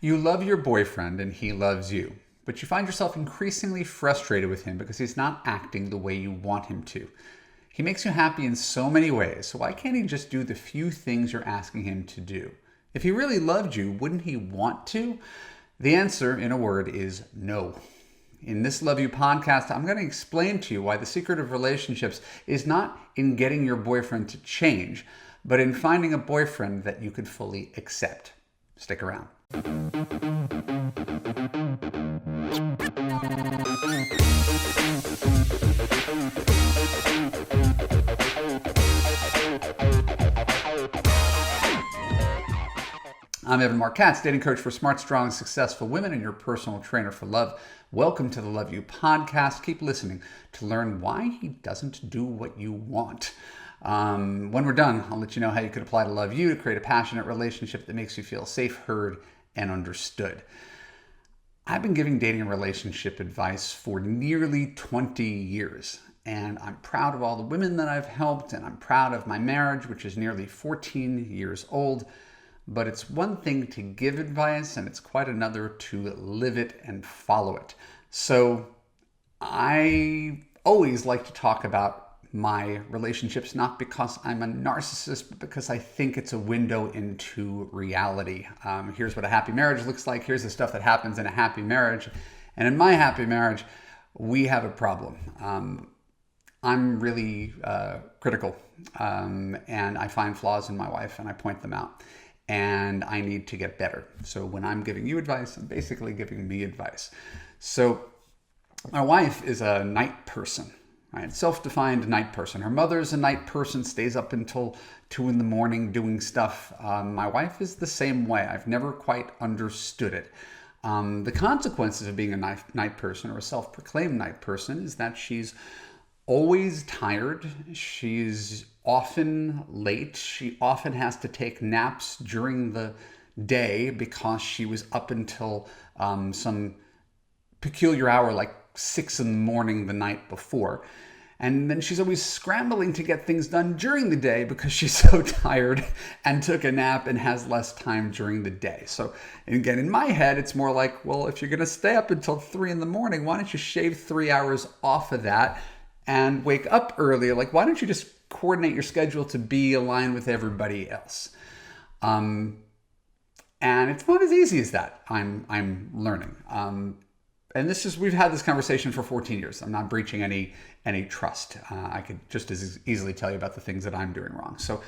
You love your boyfriend and he loves you, but you find yourself increasingly frustrated with him because he's not acting the way you want him to. He makes you happy in so many ways, so why can't he just do the few things you're asking him to do? If he really loved you, wouldn't he want to? The answer, in a word, is no. In this Love You podcast, I'm going to explain to you why the secret of relationships is not in getting your boyfriend to change, but in finding a boyfriend that you could fully accept. Stick around. I'm Marc, Katz, dating coach for smart, strong, successful women and your personal trainer for love. Welcome to the Love You podcast. Keep listening to learn why he doesn't do what you want. When we're done, I'll let you know how you could apply to Love You to create a passionate relationship that makes you feel safe, heard, and understood. I've been giving dating and relationship advice for nearly 20 years, and I'm proud of all the women that I've helped, and I'm proud of my marriage, which is nearly 14 years old. But it's one thing to give advice, and it's quite another to live it and follow it. So I always like to talk about my relationships, not because I'm a narcissist, but because I think it's a window into reality. Here's what a happy marriage looks like. Here's the stuff that happens in a happy marriage. And in my happy marriage, we have a problem. I'm really critical, and I find flaws in my wife, and I point them out. And I need to get better. So when I'm giving you advice, I'm basically giving me advice. So my wife is a night person, right? Self-defined night person. Her mother's a night person, stays up until 2 a.m. doing stuff. My wife is the same way. I've never quite understood it. The consequences of being a night person or a self-proclaimed night person is that she's always tired. She's often late. She often has to take naps during the day because she was up until some peculiar hour like 6 a.m. the night before. And then she's always scrambling to get things done during the day because she's so tired and took a nap and has less time during the day. So again, in my head, it's more like, well, if you're going to stay up until 3 a.m, why don't you shave 3 hours off of that and wake up earlier? Like, why don't you just coordinate your schedule to be aligned with everybody else? And it's not as easy as that. I'm learning. And we've had this conversation for 14 years. I'm not breaching any trust. I could just as easily tell you about the things that I'm doing wrong. So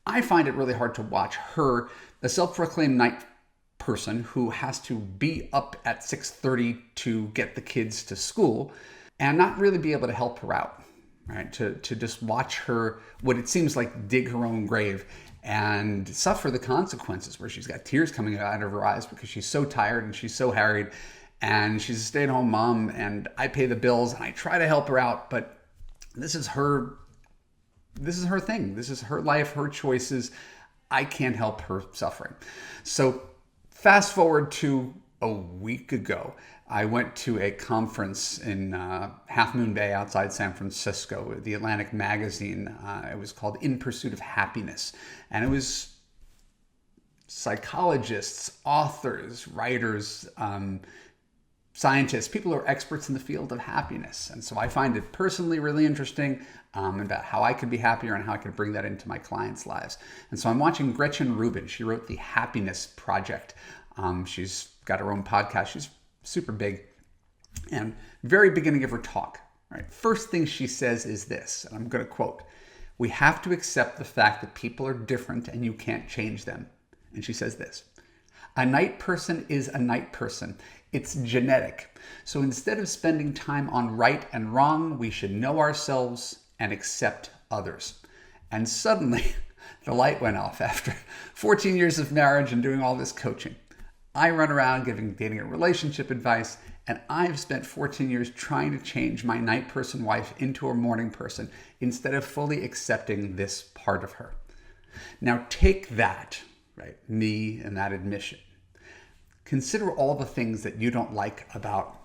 I find it really hard to watch her, a self-proclaimed night person who has to be up at 6:30 to get the kids to school, and not really be able to help her out, right? To just watch her, what it seems like, dig her own grave and suffer the consequences, where she's got tears coming out of her eyes because she's so tired and she's so harried, and she's a stay-at-home mom, and I pay the bills and I try to help her out, but this is her thing. This is her life, her choices. I can't help her suffering. So fast forward to a week ago, I went to a conference in Half Moon Bay outside San Francisco, the Atlantic magazine. It was called In Pursuit of Happiness. And it was psychologists, authors, writers, scientists, people who are experts in the field of happiness. And so I find it personally really interesting about how I could be happier and how I could bring that into my clients' lives. And so I'm watching Gretchen Rubin. She wrote The Happiness Project. She's got her own podcast. She's super big. And very beginning of her talk, right? First thing she says is this, and I'm going to quote, "We have to accept the fact that people are different and you can't change them." And she says this, "A night person is a night person. It's genetic. So instead of spending time on right and wrong, we should know ourselves and accept others." And suddenly the light went off after 14 years of marriage and doing all this coaching. I run around giving dating and relationship advice, and I've spent 14 years trying to change my night person wife into a morning person instead of fully accepting this part of her. Now take that, right? Me and that admission. Consider all the things that you don't like about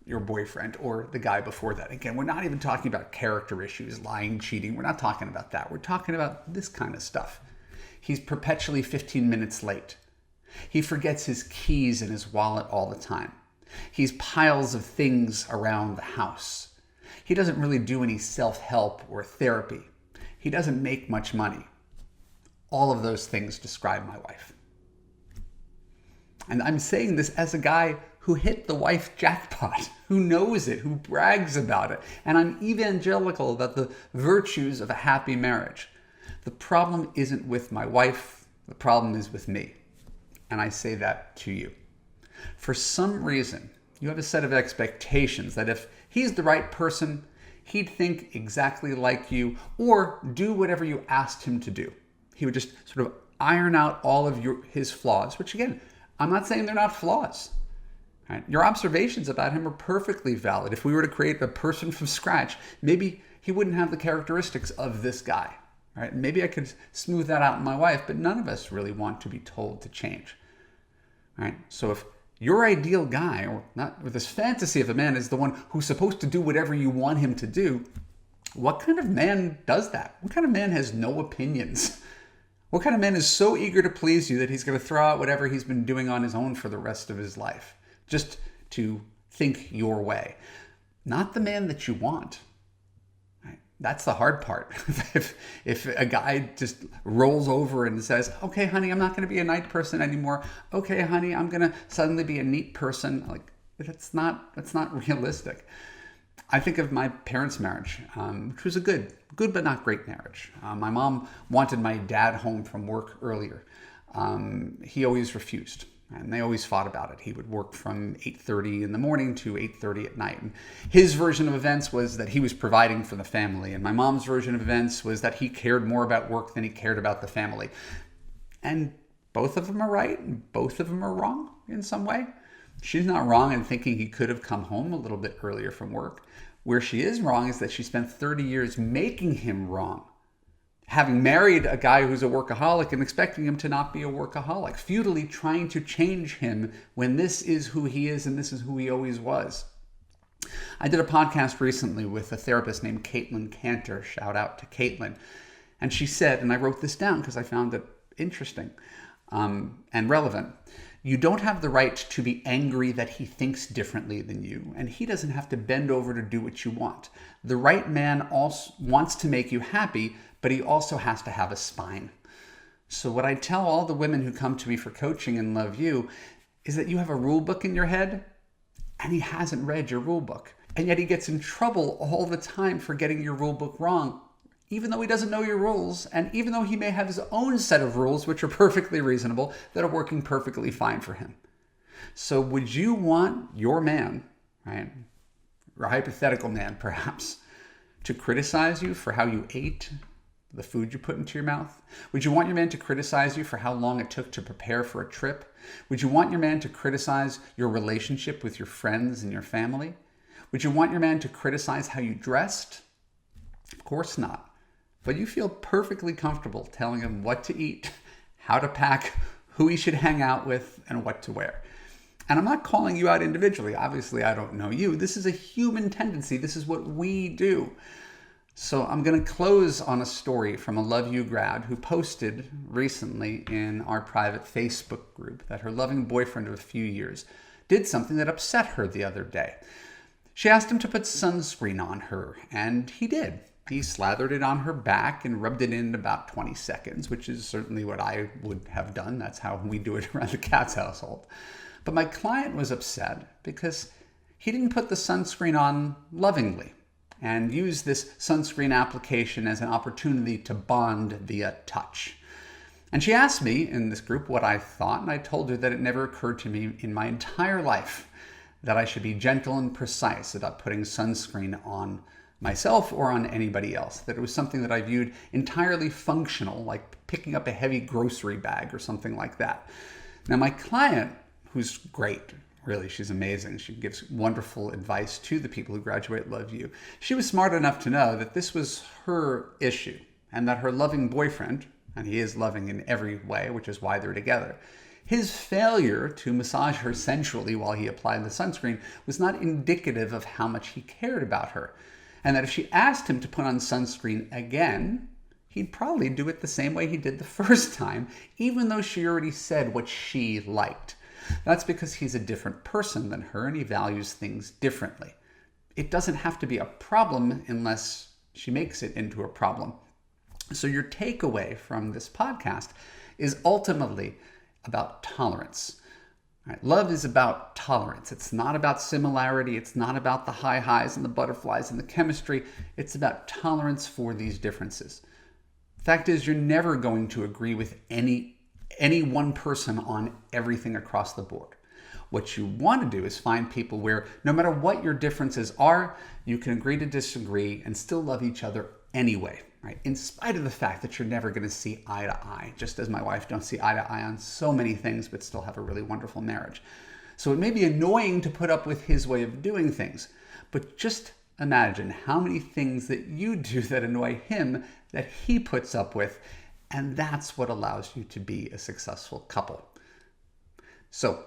your boyfriend or the guy before that. Again, we're not even talking about character issues, lying, cheating. We're not talking about that. We're talking about this kind of stuff. He's perpetually 15 minutes late. He forgets his keys in his wallet all the time. He's piles of things around the house. He doesn't really do any self-help or therapy. He doesn't make much money. All of those things describe my wife. And I'm saying this as a guy who hit the wife jackpot, who knows it, who brags about it. And I'm evangelical about the virtues of a happy marriage. The problem isn't with my wife. The problem is with me. And I say that to you. For some reason, you have a set of expectations that if he's the right person, he'd think exactly like you or do whatever you asked him to do. He would just sort of iron out all of his flaws, which again, I'm not saying they're not flaws. Right? Your observations about him are perfectly valid. If we were to create a person from scratch, maybe he wouldn't have the characteristics of this guy. Right? Maybe I could smooth that out in my wife, but none of us really want to be told to change. Right? So if your ideal guy, or not with this fantasy of a man, is the one who's supposed to do whatever you want him to do, what kind of man does that? What kind of man has no opinions? What kind of man is so eager to please you that he's going to throw out whatever he's been doing on his own for the rest of his life, just to think your way? Not the man that you want. Right? That's the hard part. if a guy just rolls over and says, okay, honey, I'm not going to be a night person anymore. Okay, honey, I'm going to suddenly be a neat person. Like, that's not realistic. I think of my parents' marriage, which was a good but not great marriage. My mom wanted my dad home from work earlier. He always refused, and they always fought about it. He would work from 8:30 in the morning to 8:30 at night. And his version of events was that he was providing for the family, and my mom's version of events was that he cared more about work than he cared about the family. And both of them are right, and both of them are wrong in some way. She's not wrong in thinking he could have come home a little bit earlier from work. Where she is wrong is that she spent 30 years making him wrong. Having married a guy who's a workaholic and expecting him to not be a workaholic. Futilely trying to change him when this is who he is and this is who he always was. I did a podcast recently with a therapist named Caitlin Cantor. Shout out to Caitlin. And she said, and I wrote this down because I found it interesting and relevant. You don't have the right to be angry that he thinks differently than you, and he doesn't have to bend over to do what you want. The right man also wants to make you happy, but he also has to have a spine. So what I tell all the women who come to me for coaching and love you is that you have a rule book in your head, and he hasn't read your rule book. And yet he gets in trouble all the time for getting your rule book wrong, even though he doesn't know your rules, and even though he may have his own set of rules, which are perfectly reasonable, that are working perfectly fine for him. So would you want your man, right, or a hypothetical man perhaps, to criticize you for how you ate the food you put into your mouth? Would you want your man to criticize you for how long it took to prepare for a trip? Would you want your man to criticize your relationship with your friends and your family? Would you want your man to criticize how you dressed? Of course not. But you feel perfectly comfortable telling him what to eat, how to pack, who he should hang out with, and what to wear. And I'm not calling you out individually. Obviously, I don't know you. This is a human tendency. This is what we do. So I'm going to close on a story from a Love You grad who posted recently in our private Facebook group that her loving boyfriend of a few years did something that upset her the other day. She asked him to put sunscreen on her, and he did. He slathered it on her back and rubbed it in about 20 seconds, which is certainly what I would have done. That's how we do it around the Katz household. But my client was upset because he didn't put the sunscreen on lovingly and used this sunscreen application as an opportunity to bond via touch. And she asked me in this group what I thought, and I told her that it never occurred to me in my entire life that I should be gentle and precise about putting sunscreen on myself or on anybody else, that it was something that I viewed entirely functional, like picking up a heavy grocery bag or something like that. Now, my client, who's great, really, she's amazing. She gives wonderful advice to the people who graduate Love You. She was smart enough to know that this was her issue and that her loving boyfriend, and he is loving in every way, which is why they're together, his failure to massage her sensually while he applied the sunscreen was not indicative of how much he cared about her. And that if she asked him to put on sunscreen again, he'd probably do it the same way he did the first time, even though she already said what she liked. That's because he's a different person than her and he values things differently. It doesn't have to be a problem unless she makes it into a problem. So your takeaway from this podcast is ultimately about tolerance. Right? Love is about tolerance. It's not about similarity. It's not about the high highs and the butterflies and the chemistry. It's about tolerance for these differences. The fact is, you're never going to agree with any one person on everything across the board. What you want to do is find people where no matter what your differences are, you can agree to disagree and still love each other anyway, right? In spite of the fact that you're never going to see eye to eye, just as my wife don't see eye to eye on so many things, but still have a really wonderful marriage. So it may be annoying to put up with his way of doing things, but just imagine how many things that you do that annoy him that he puts up with, and that's what allows you to be a successful couple. So,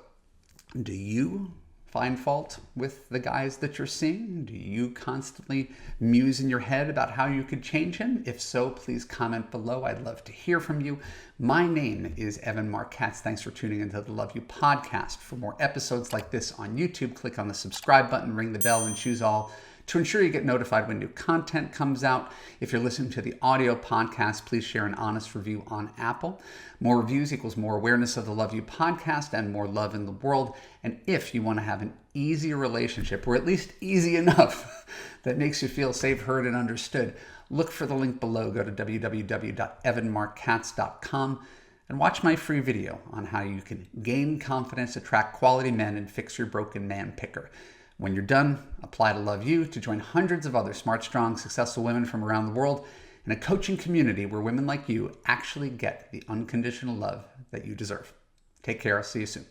do you find fault with the guys that you're seeing? Do you constantly muse in your head about how you could change him? If so, please comment below. I'd love to hear from you. My name is Marc Katz. Thanks for tuning into the Love You podcast. For more episodes like this on YouTube, click on the subscribe button, ring the bell, and choose all to ensure you get notified when new content comes out. If you're listening to the audio podcast, please share an honest review on Apple. More reviews equals more awareness of the Love You podcast and more love in the world. And if you want to have an easier relationship, or at least easy enough that makes you feel safe, heard, and understood, look for the link below. Go to www.evanmarckatz.com and watch my free video on how you can gain confidence, attract quality men, and fix your broken man picker. When you're done, apply to Love You to join hundreds of other smart, strong, successful women from around the world in a coaching community where women like you actually get the unconditional love that you deserve. Take care. I'll see you soon.